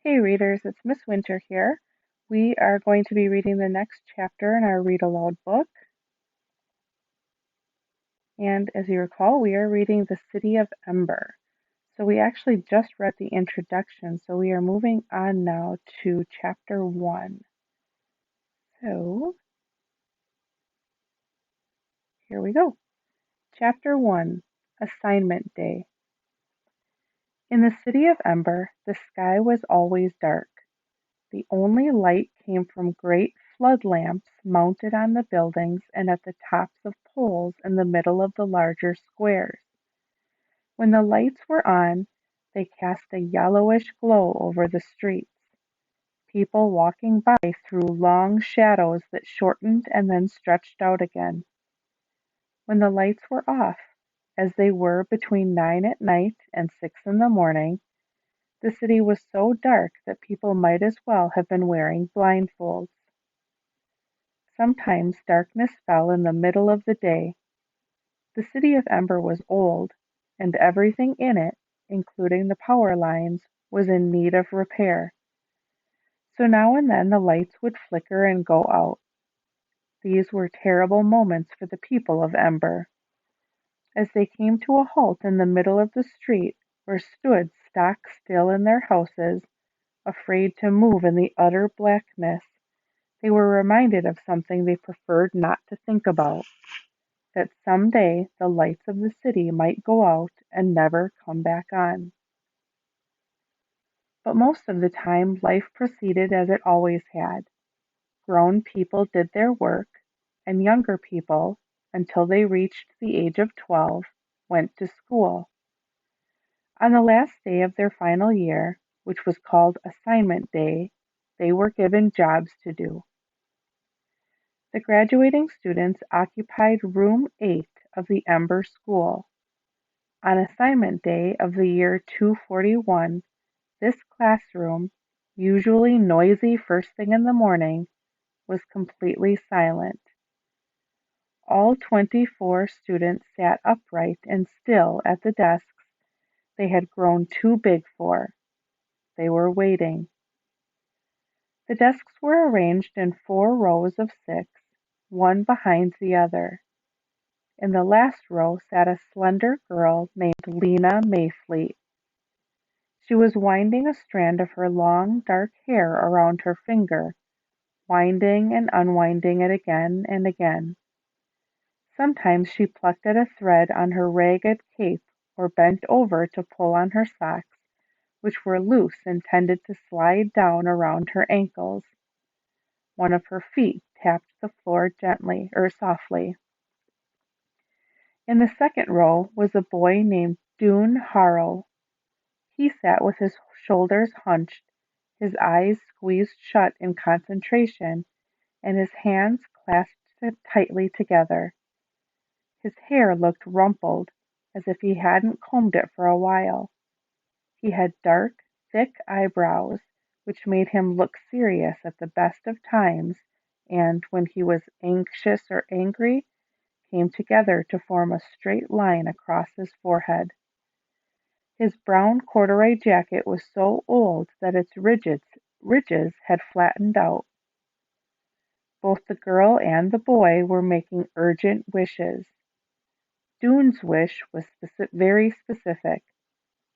Hey readers, it's Miss Winter here. We are going to be reading the next chapter in our read aloud book. And as you recall, we are reading The City of Ember. So we actually just read the introduction, so we are moving on now to chapter 1. So here we go. Chapter 1, Assignment Day. In the City of Ember, the sky was always dark. The only light came from great flood lamps mounted on the buildings and at the tops of poles in the middle of the larger squares. When the lights were on, they cast a yellowish glow over the streets. People walking by threw long shadows that shortened and then stretched out again. When the lights were off, as they were between 9 at night and 6 in the morning, the city was so dark that people might as well have been wearing blindfolds. Sometimes darkness fell in the middle of the day. The City of Ember was old, and everything in it, including the power lines, was in need of repair. So now and then the lights would flicker and go out. These were terrible moments for the people of Ember. As they came to a halt in the middle of the street, or stood stock still in their houses, afraid to move in the utter blackness, they were reminded of something they preferred not to think about, that some day the lights of the city might go out and never come back on. But most of the time life proceeded as it always had. Grown people did their work, and younger people, until they reached the age of 12, went to school. On the last day of their final year, which was called Assignment Day, they were given jobs to do. The graduating students occupied room 8 of the Ember School. On Assignment Day of the year 241, this classroom, usually noisy first thing in the morning, was completely silent. All 24 students sat upright and still at the desks they had grown too big for. They were waiting. The desks were arranged in 4 rows of 6, one behind the other. In the last row sat a slender girl named Lena Mayfleet. She was winding a strand of her long, dark hair around her finger, winding and unwinding it again and again. Sometimes she plucked at a thread on her ragged cape or bent over to pull on her socks, which were loose and tended to slide down around her ankles. One of her feet tapped the floor gently or softly. In the second row was a boy named Doone Harrow. He sat with his shoulders hunched, his eyes squeezed shut in concentration, and his hands clasped tightly together. His hair looked rumpled, as if he hadn't combed it for a while. He had dark, thick eyebrows, which made him look serious at the best of times, and, when he was anxious or angry, came together to form a straight line across his forehead. His brown corduroy jacket was so old that its ridges had flattened out. Both the girl and the boy were making urgent wishes. Doone's wish was very specific.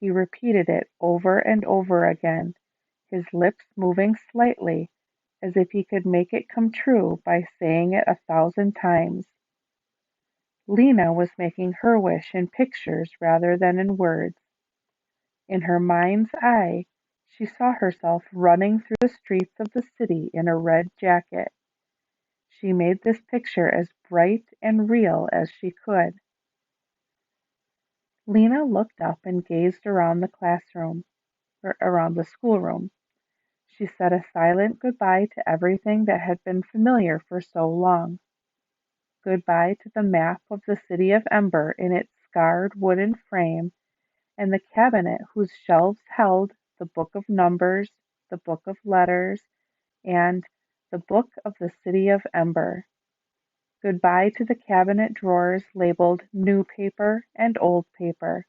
He repeated it over and over again, his lips moving slightly, as if he could make it come true by saying it 1,000 times. Lena was making her wish in pictures rather than in words. In her mind's eye, she saw herself running through the streets of the city in a red jacket. She made this picture as bright and real as she could. Lena looked up and gazed around the classroom, or around the schoolroom. She said a silent goodbye to everything that had been familiar for so long. Goodbye to the map of the City of Ember in its scarred wooden frame, and the cabinet whose shelves held the Book of Numbers, the Book of Letters, and the Book of the City of Ember. Goodbye to the cabinet drawers labeled New Paper and Old Paper.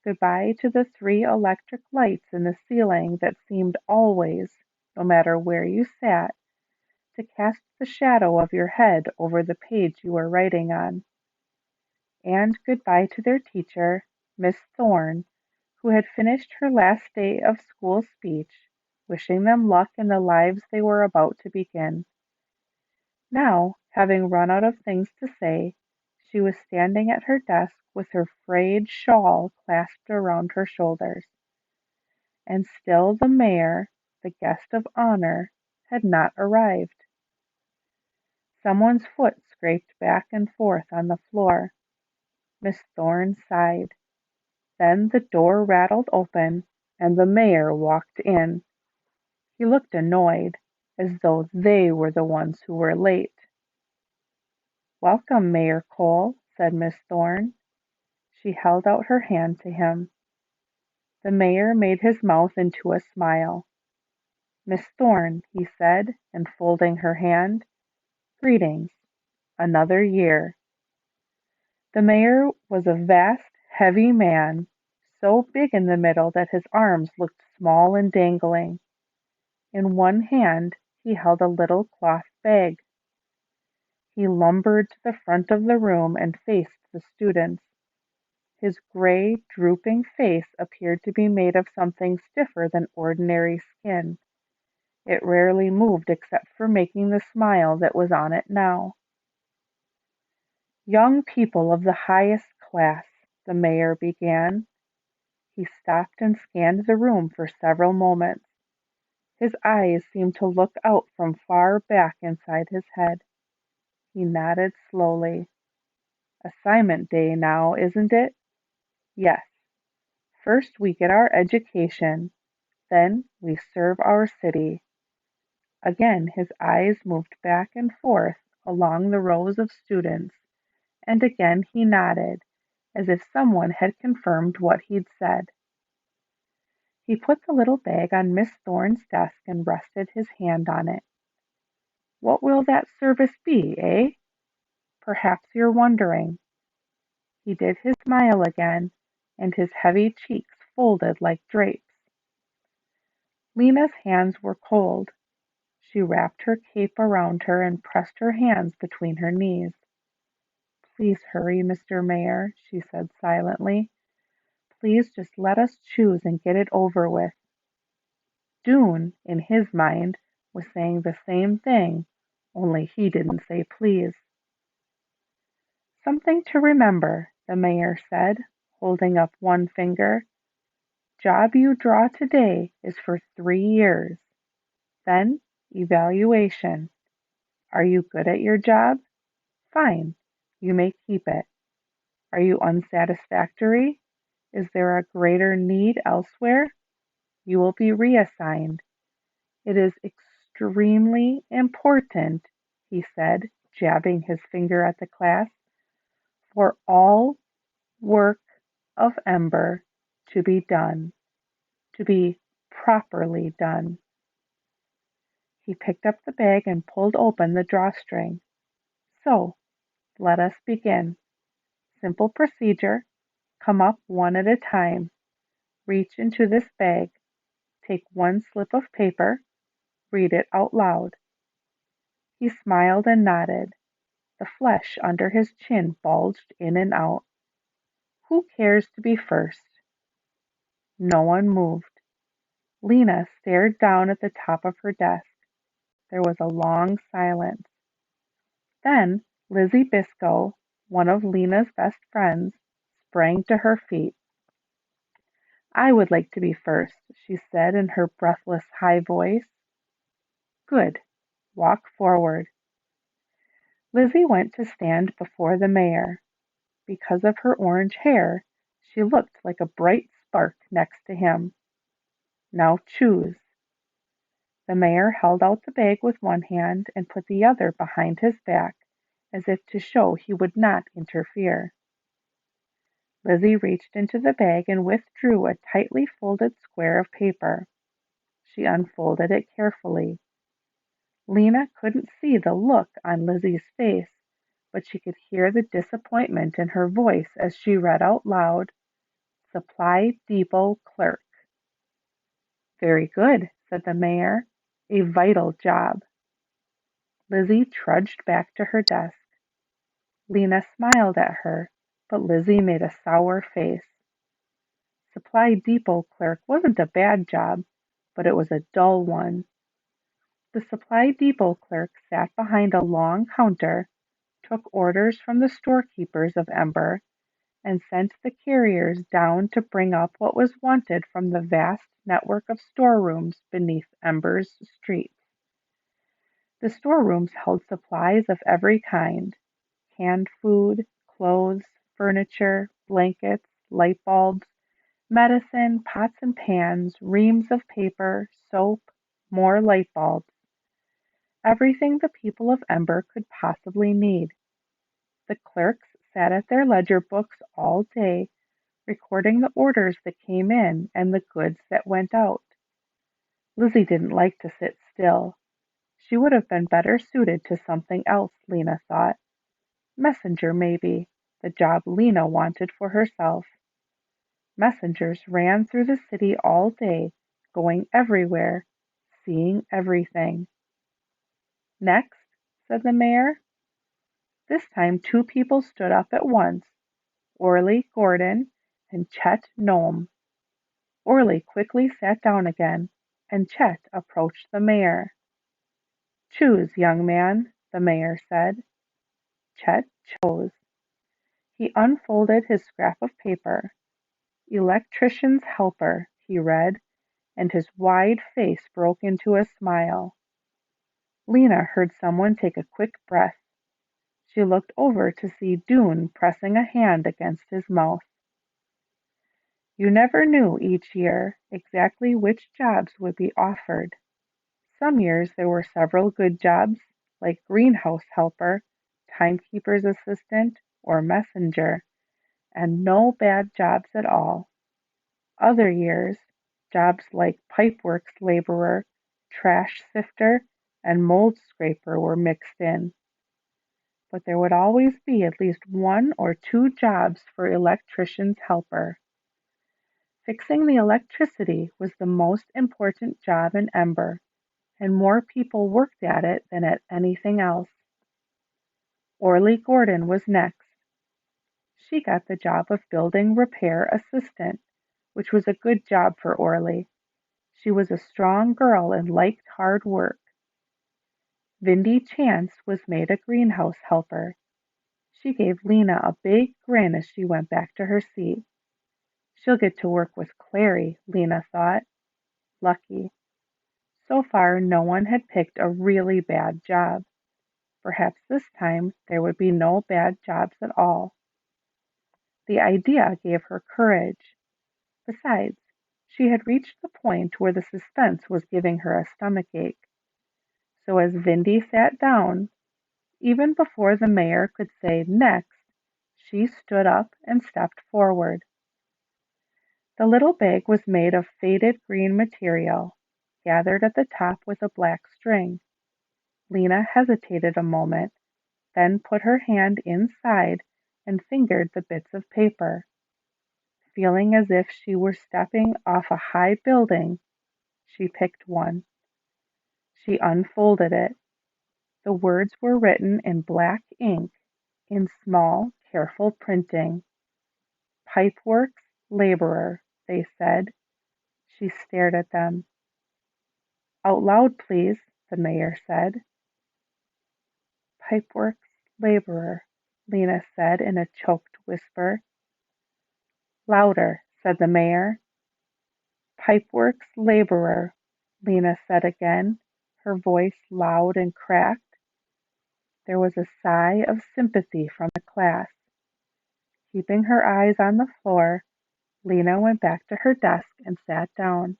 Goodbye to the 3 electric lights in the ceiling that seemed always, no matter where you sat, to cast the shadow of your head over the page you were writing on. And goodbye to their teacher, Miss Thorne, who had finished her last day of school speech, wishing them luck in the lives they were about to begin. Now, having run out of things to say, she was standing at her desk with her frayed shawl clasped around her shoulders. And still the mayor, the guest of honor, had not arrived. Someone's foot scraped back and forth on the floor. Miss Thorne sighed. Then the door rattled open, and the mayor walked in. He looked annoyed, as though they were the ones who were late. "Welcome, Mayor Cole," said Miss Thorne. She held out her hand to him. The mayor made his mouth into a smile. "Miss Thorne," he said, enfolding her hand, "greetings. Another year." The mayor was a vast, heavy man, so big in the middle that his arms looked small and dangling. In one hand he held a little cloth bag. He lumbered to the front of the room and faced the students. His gray, drooping face appeared to be made of something stiffer than ordinary skin. It rarely moved except for making the smile that was on it now. "Young people of the highest class," the mayor began. He stopped and scanned the room for several moments. His eyes seemed to look out from far back inside his head. He nodded slowly. "Assignment day now, isn't it?" "Yes. First we get our education, then we serve our city." Again his eyes moved back and forth along the rows of students, and again he nodded, as if someone had confirmed what he'd said. He put the little bag on Miss Thorne's desk and rested his hand on it. "What will that service be, eh? Perhaps you're wondering." He did his smile again, and his heavy cheeks folded like drapes. Lena's hands were cold. She wrapped her cape around her and pressed her hands between her knees. "Please hurry, Mr. Mayor," she said silently. "Please just let us choose and get it over with." Doone, in his mind, was saying the same thing, only he didn't say please. "Something to remember," the mayor said, holding up one finger. "Job you draw today is for 3 years. Then, evaluation. Are you good at your job? Fine, you may keep it. Are you unsatisfactory? Is there a greater need elsewhere? You will be reassigned. It is extremely important," he said, jabbing his finger at the class, "for all work of Ember to be done, to be properly done." He picked up the bag and pulled open the drawstring. "So, let us begin. Simple procedure. Come up one at a time. Reach into this bag. Take one slip of paper. Read it out loud." He smiled and nodded. The flesh under his chin bulged in and out. "Who cares to be first?" No one moved. Lena stared down at the top of her desk. There was a long silence. Then Lizzie Biscoe, one of Lena's best friends, sprang to her feet. "I would like to be first," she said in her breathless high voice. "Good. Walk forward." Lizzie went to stand before the mayor. Because of her orange hair, she looked like a bright spark next to him. "Now choose." The mayor held out the bag with one hand and put the other behind his back, as if to show he would not interfere. Lizzie reached into the bag and withdrew a tightly folded square of paper. She unfolded it carefully. Lena couldn't see the look on Lizzie's face, but she could hear the disappointment in her voice as she read out loud, Supply Depot Clerk. Very good, said the mayor. A vital job. Lizzie trudged back to her desk. Lena smiled at her, but Lizzie made a sour face. Supply Depot Clerk wasn't a bad job, but it was a dull one. The Supply Depot clerk sat behind a long counter, took orders from the storekeepers of Ember, and sent the carriers down to bring up what was wanted from the vast network of storerooms beneath Ember's streets. The storerooms held supplies of every kind: canned food, clothes, furniture, blankets, light bulbs, medicine, pots and pans, reams of paper, soap, more light bulbs. Everything the people of Ember could possibly need. The clerks sat at their ledger books all day, recording the orders that came in and the goods that went out. Lizzie didn't like to sit still. She would have been better suited to something else, Lena thought. Messenger, maybe, the job Lena wanted for herself. Messengers ran through the city all day, going everywhere, seeing everything. Next, said the mayor. This time 2 people stood up at once, Orley Gordon and Chet Nome. Orley quickly sat down again, and Chet approached the mayor. Choose, young man, the mayor said. Chet chose. He unfolded his scrap of paper. Electrician's helper, he read, and his wide face broke into a smile. Lena heard someone take a quick breath. She looked over to see Doone pressing a hand against his mouth. You never knew each year exactly which jobs would be offered. Some years there were several good jobs, like greenhouse helper, timekeeper's assistant, or messenger, and no bad jobs at all. Other years, jobs like pipeworks laborer, trash sifter, and mold scraper were mixed in. But there would always be at least 1 or 2 jobs for electrician's helper. Fixing the electricity was the most important job in Ember, and more people worked at it than at anything else. Orley Gordon was next. She got the job of building repair assistant, which was a good job for Orley. She was a strong girl and liked hard work. Vindy Chance was made a greenhouse helper. She gave Lena a big grin as she went back to her seat. She'll get to work with Clary, Lena thought. Lucky. So far no one had picked a really bad job. Perhaps this time there would be no bad jobs at all. The idea gave her courage. Besides, she had reached the point where the suspense was giving her a stomachache. So as Vindy sat down, even before the mayor could say next, she stood up and stepped forward. The little bag was made of faded green material, gathered at the top with a black string. Lena hesitated a moment, then put her hand inside and fingered the bits of paper. Feeling as if she were stepping off a high building, she picked one. She unfolded it. The words were written in black ink, in small, careful printing. Pipeworks laborer, they said. She stared at them. Out loud, please, the mayor said. Pipeworks laborer, Lena said in a choked whisper. Louder, said the mayor. Pipeworks laborer, Lena said again, her voice loud and cracked. There was a sigh of sympathy from the class. Keeping her eyes on the floor, Lena went back to her desk and sat down.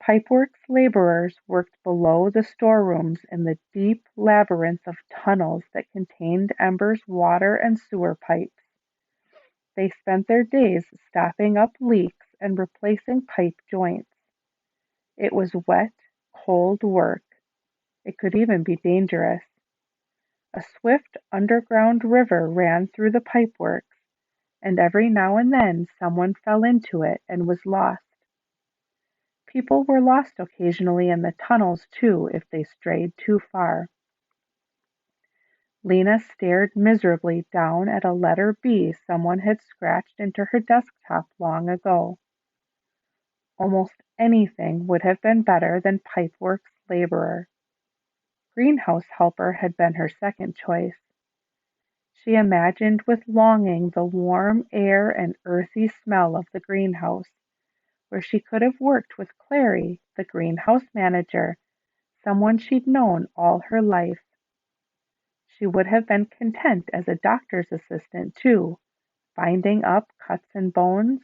Pipeworks laborers worked below the storerooms in the deep labyrinth of tunnels that contained Ember's water and sewer pipes. They spent their days stopping up leaks and replacing pipe joints. It was wet, cold work. It could even be dangerous. A swift underground river ran through the pipeworks, and every now and then someone fell into it and was lost. People were lost occasionally in the tunnels, too, if they strayed too far. Lena stared miserably down at a letter B someone had scratched into her desktop long ago. Almost anything would have been better than pipeworks laborer. Greenhouse helper had been her second choice. She imagined with longing the warm air and earthy smell of the greenhouse, where she could have worked with Clary, the greenhouse manager, someone she'd known all her life. She would have been content as a doctor's assistant, too, binding up cuts and bones.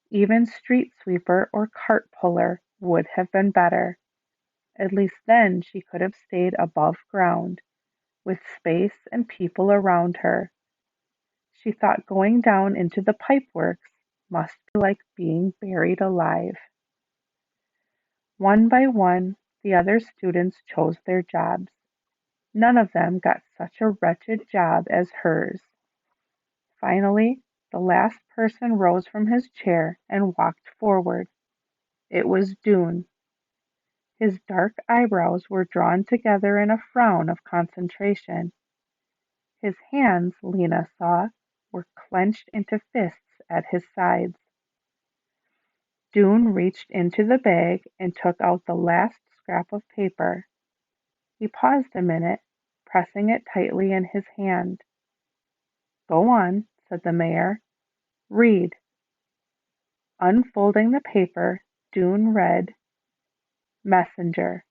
Even street sweeper or cart puller would have been better. At least then she could have stayed above ground, with space and people around her. She thought going down into the pipeworks must be like being buried alive. One by one, the other students chose their jobs. None of them got such a wretched job as hers. Finally, the last person rose from his chair and walked forward. It was Doone. His dark eyebrows were drawn together in a frown of concentration. His hands, Lena saw, were clenched into fists at his sides. Doone reached into the bag and took out the last scrap of paper. He paused a minute, pressing it tightly in his hand. "Go on," said the mayor. "Read." Unfolding the paper, Doone read, "Messenger."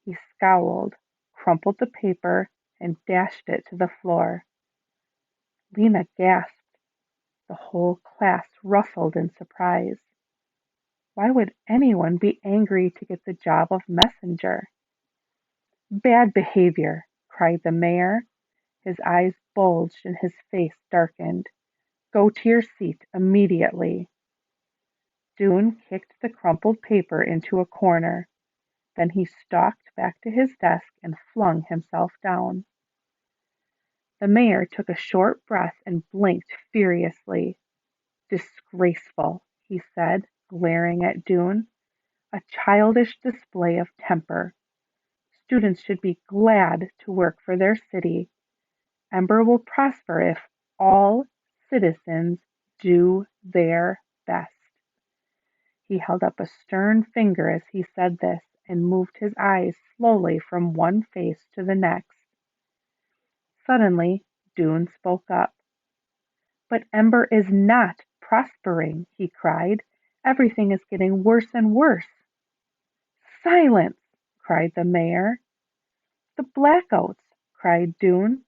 He scowled, crumpled the paper, and dashed it to the floor. Lena gasped. The whole class rustled in surprise. Why would anyone be angry to get the job of messenger? "Bad behavior!" cried the mayor. His eyes bulged and his face darkened. "Go to your seat immediately." Doone kicked the crumpled paper into a corner. Then he stalked back to his desk and flung himself down. The mayor took a short breath and blinked furiously. "Disgraceful," he said, glaring at Doone. "A childish display of temper. Students should be glad to work for their city. Ember will prosper if all citizens do their best." He held up a stern finger as he said this, and moved his eyes slowly from one face to the next. Suddenly, Doone spoke up. "But Ember is not prospering," he cried. "Everything is getting worse and worse." "Silence!" cried the mayor. "The blackouts!" cried Doone.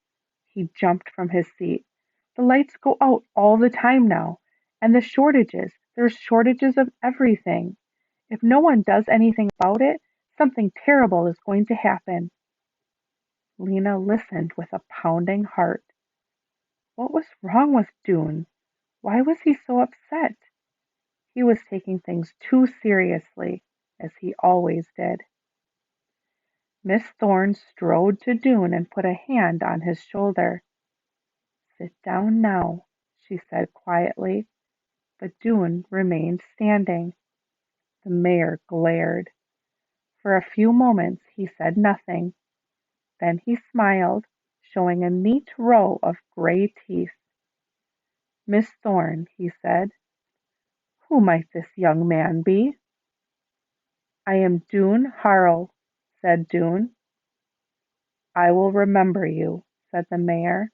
He jumped from his seat. "The lights go out all the time now. And the shortages. There's shortages of everything. If no one does anything about it, something terrible is going to happen." Lena listened with a pounding heart. What was wrong with Doone? Why was he so upset? He was taking things too seriously, as he always did. Miss Thorne strode to Doone and put a hand on his shoulder. "Sit down now," she said quietly, but Doone remained standing. The mayor glared. For a few moments he said nothing. Then he smiled, showing a neat row of gray teeth. "Miss Thorne," he said, "who might this young man be?" "I am Doone Harrell," said Doone. "I will remember you," said the mayor.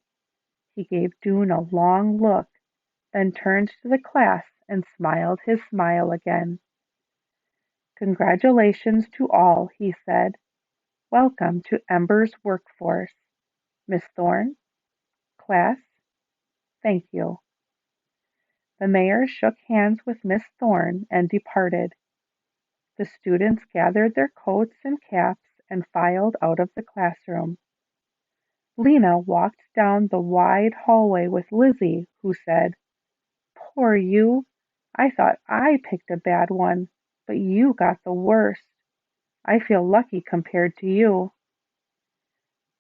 He gave Doone a long look, then turned to the class and smiled his smile again. "Congratulations to all," he said. "Welcome to Ember's workforce. Miss Thorne, class, thank you." The mayor shook hands with Miss Thorne and departed. The students gathered their coats and caps and filed out of the classroom. Lena walked down the wide hallway with Lizzie, who said, "Poor you! I thought I picked a bad one, but you got the worst. I feel lucky compared to you."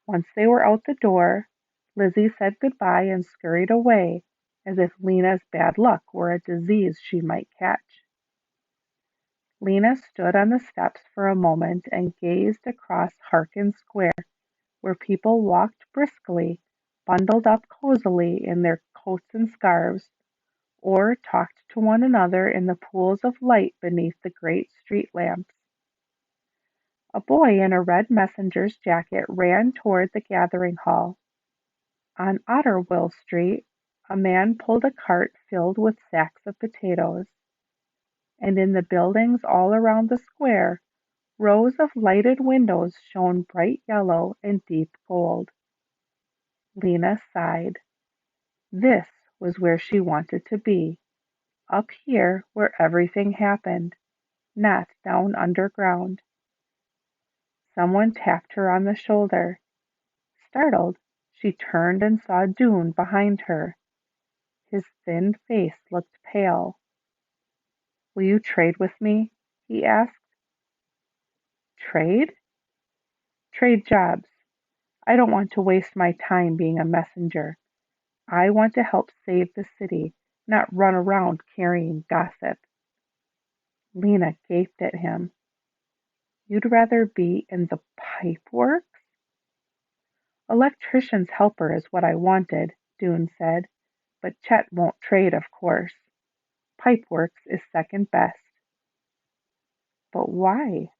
Once they were out the door, Lizzie said goodbye and scurried away, as if Lena's bad luck were a disease she might catch. Lena stood on the steps for a moment and gazed across Harkin Square, where people walked briskly, bundled up cozily in their coats and scarves, or talked to one another in the pools of light beneath the great street lamps. A boy in a red messenger's jacket ran toward the gathering hall. On Otterville Street, a man pulled a cart filled with sacks of potatoes, and in the buildings all around the square, rows of lighted windows shone bright yellow and deep gold. Lena sighed. This was where she wanted to be, up here where everything happened, not down underground. Someone tapped her on the shoulder. Startled, she turned and saw Dune behind her. His thin face looked pale. "Will you trade with me?" he asked. "Trade?" "Trade jobs. I don't want to waste my time being a messenger. I want to help save the city, not run around carrying gossip." Lena gaped at him. "You'd rather be in the pipe works?" "Electrician's helper is what I wanted," Dune said, "but Chet won't trade, of course. Pipe works is second best." "But why?"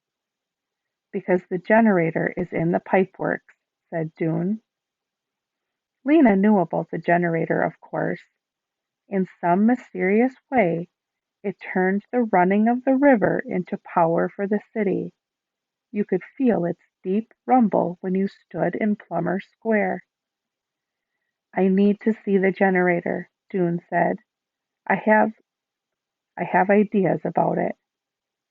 "Because the generator is in the pipe works," said Dune. Lena knew about the generator, of course. In some mysterious way, it turned the running of the river into power for the city. You could feel its deep rumble when you stood in Plummer Square. "I need to see the generator," Dune said. I have I have ideas about it."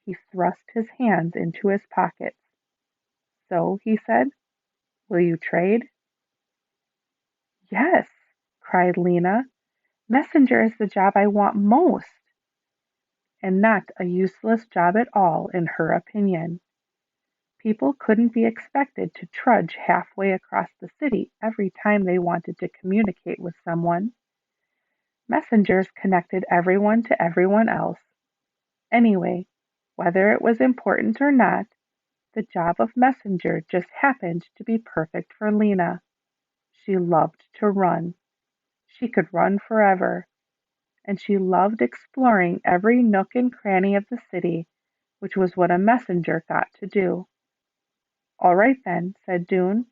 He thrust his hands into his pockets. "So," he said, "will you trade?" "Yes," cried Lena. "Messenger is the job I want most." And not a useless job at all, in her opinion. People couldn't be expected to trudge halfway across the city every time they wanted to communicate with someone. Messengers connected everyone to everyone else. Anyway, whether it was important or not, the job of messenger just happened to be perfect for Lena. She loved to run. She could run forever. And she loved exploring every nook and cranny of the city, which was what a messenger got to do. "All right, then," said Dune.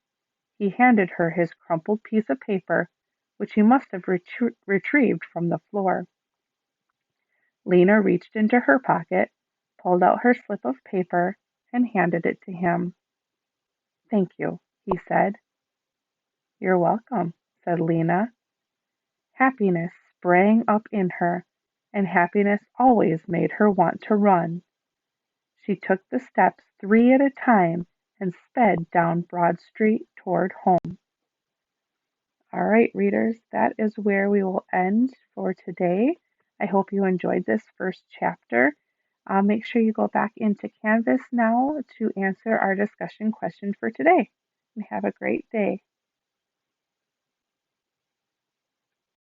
He handed her his crumpled piece of paper, which he must have retrieved from the floor. Lena reached into her pocket, pulled out her slip of paper, and handed it to him. "Thank you," he said. "You're welcome," said Lena. Happiness sprang up in her, and happiness always made her want to run. She took the steps 3 at a time and sped down Broad Street toward home. All right, readers, that is where we will end for today. I hope you enjoyed this first chapter. Make sure you go back into Canvas now to answer our discussion question for today. And have a great day.